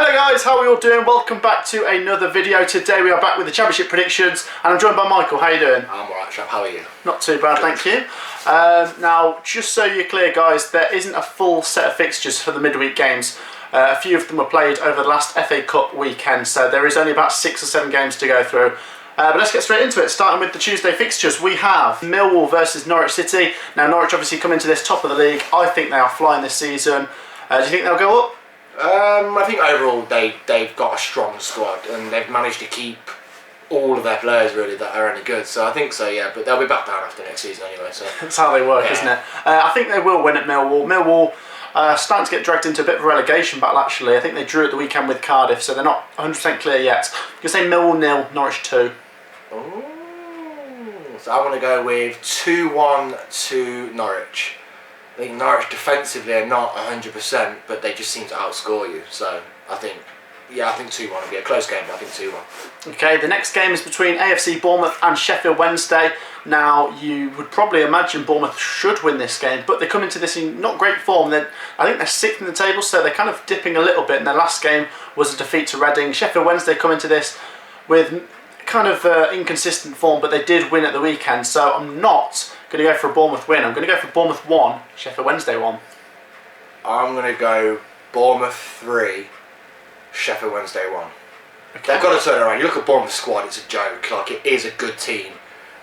Hello guys, how are we all doing? Welcome back to another video. Today we are back with the championship predictions and I'm joined by Michael. How are you doing? I'm alright, chap. How are you? Not too bad, thank you. Now, just so you're clear guys, there isn't a full set of fixtures for the midweek games. A few of them were played over the last FA Cup weekend, so there is only about 6 or 7 games to go through. But let's get straight into it, starting with the Tuesday fixtures. We have Millwall versus Norwich City. Now Norwich obviously come into this top of the league. I think they are flying this season. Do you think they'll go up? I think overall they've got a strong squad and they've managed to keep all of their players really that are any good. So I think so, yeah. But they'll be back down after next season anyway. So that's how they work, isn't it? I think they will win at Millwall. Millwall starting to get dragged into a bit of a relegation battle actually. I think they drew at the weekend with Cardiff, so they're not 100% clear yet. You can say Millwall 0, Norwich 2. Ooh. So I want to go with 2-1 to Norwich. I think Norwich defensively are not 100%, but they just seem to outscore you. So I think 2-1 will be a close game, but I think 2-1. Okay, the next game is between AFC Bournemouth and Sheffield Wednesday. Now, you would probably imagine Bournemouth should win this game, but they come into this in not great form. I think they're 6th in the table, so they're kind of dipping a little bit, and their last game was a defeat to Reading. Sheffield Wednesday come into this with kind of inconsistent form, but they did win at the weekend, so I'm not going to go for a Bournemouth win. I'm going to go for Bournemouth 1, Sheffield Wednesday 1. I'm going to go Bournemouth 3, Sheffield Wednesday 1. Okay. They've got to turn around. You look at Bournemouth's squad, it's a joke. Like, it is a good team,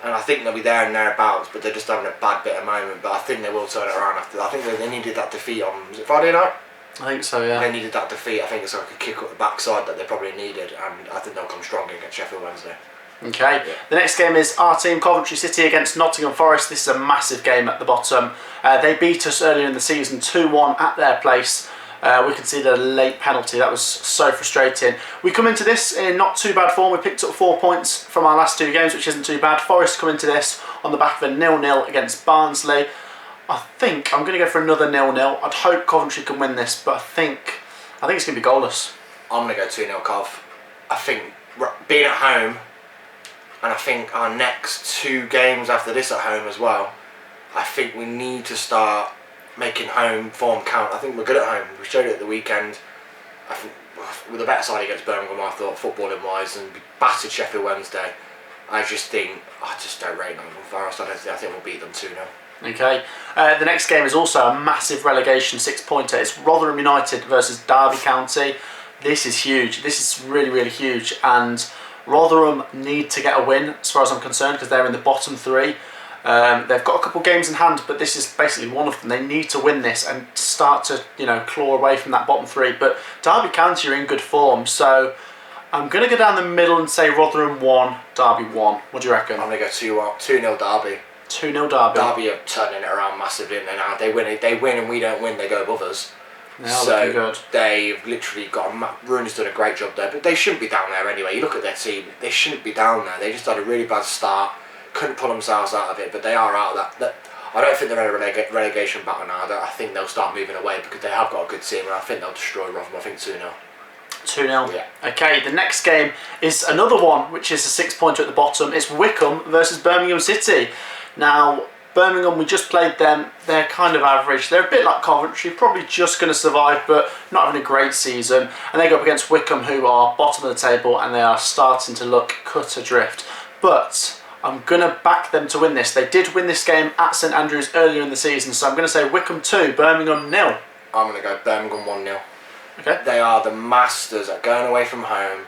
and I think they'll be there and thereabouts, but they're just having a bad bit of moment. But I think they will turn it around after that. I think they needed that defeat on, was it Friday night? I think so, yeah. They needed that defeat. I think it's like a kick up the backside that they probably needed, and I think they'll come strong against Sheffield Wednesday. Okay, yeah. The next game is our team, Coventry City against Nottingham Forest. This is a massive game at the bottom. They beat us earlier in the season 2-1 at their place. We conceded a late penalty. That was so frustrating. We come into this in not too bad form. We picked up 4 points from our last 2 games, which isn't too bad. Forest come into this on the back of a 0-0 against Barnsley. I think I'm going to go for another 0-0. I'd hope Coventry can win this, but I think it's going to be goalless. I'm going to go 2-0 Cov. I think being at home, and I think our next 2 games after this at home as well, I think we need to start making home form count. I think we're good at home. We showed it at the weekend. I think with a better side against Birmingham, I thought, footballing wise, and we battered Sheffield Wednesday. I just don't rate Nottingham Forest. I think we'll beat them 2-0. Okay, the next game is also a massive relegation 6-pointer. It's Rotherham United versus Derby County. This is huge. This is really, really huge, and Rotherham need to get a win as far as I'm concerned because they're in the bottom 3. They've got a couple of games in hand, but this is basically one of them. They need to win this and start to, claw away from that bottom 3. But Derby County are in good form, so I'm going to go down the middle and say Rotherham 1, Derby 1. What do you reckon? I'm going to go 2-0 Derby. 2-0 Derby. Derby are turning it around massively, and now they win and we don't win, they go above us. Yeah, so good. They've literally got Rooney's done a great job there, but they shouldn't be down there anyway. You look at their team, they shouldn't be down there. They just had a really bad start, couldn't pull themselves out of it, but they are out of that. I don't think they're in a relegation battle now. I think they'll start moving away because they have got a good team, and I think they'll destroy Rotherham. I think 2-0. 2-0. Yeah. Okay, the next game is another one, which is a 6-pointer at the bottom. It's Wycombe versus Birmingham City. Now, Birmingham, we just played them. They're kind of average. They're a bit like Coventry, probably just going to survive, but not having a great season. And they go up against Wycombe, who are bottom of the table, and they are starting to look cut adrift. But I'm going to back them to win this. They did win this game at St Andrews earlier in the season, so I'm going to say Wycombe 2, Birmingham 0. I'm going to go Birmingham 1-0. Okay. They are the masters at going away from home,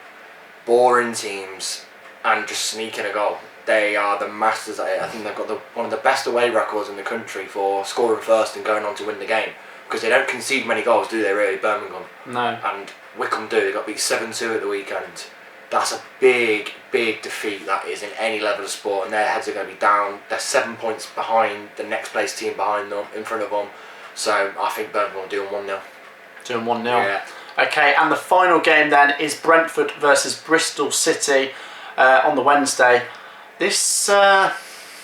boring teams, and just sneaking a goal. They are the masters at it. I think they've got one of the best away records in the country for scoring first and going on to win the game. Because they don't concede many goals, do they really, Birmingham? No. And Wycombe do. They got beat 7-2 at the weekend. That's a big, big defeat, that is, in any level of sport. And their heads are going to be down. They're 7 points behind the next place team behind them, in front of them. So I think Birmingham will do them 1-0. Doing 1-0. Yeah. Okay, and the final game then is Brentford versus Bristol City on the Wednesday. This,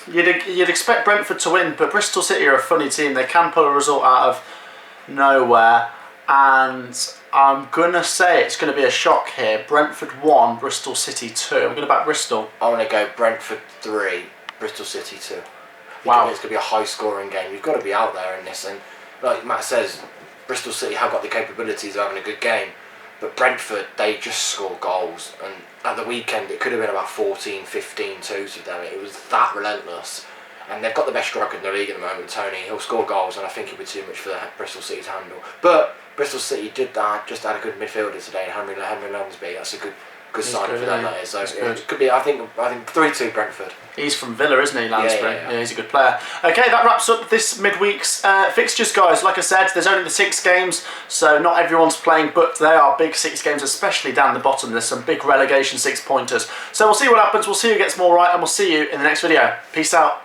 you'd expect Brentford to win, but Bristol City are a funny team. They can pull a result out of nowhere, and I'm going to say it's going to be a shock here. Brentford 1, Bristol City 2. I'm going to back Bristol. I'm going to go Brentford 3, Bristol City 2. Wow. It's going to be a high-scoring game. You've got to be out there in this, and like Matt says, Bristol City have got the capabilities of having a good game, But Brentford, they just score goals, and at the weekend it could have been about 14, 15 twos with them. It was that relentless, and they've got the best striker in the league at the moment, Tony. He'll score goals, and I think it'll be too much for Bristol City to handle. But Bristol City just had a good midfielder today, Henry Lansby. That's a good sign for them. That is. So it could be. I think 3-2 Brentford. He's from Villa, isn't he, Lansbury? Yeah. He's a good player. Okay, that wraps up this midweek's fixtures, guys. Like I said, there's only the 6 games, so not everyone's playing, but they are big 6 games, especially down the bottom. There's some big relegation 6-pointers. So we'll see what happens. We'll see who gets more right, and we'll see you in the next video. Peace out.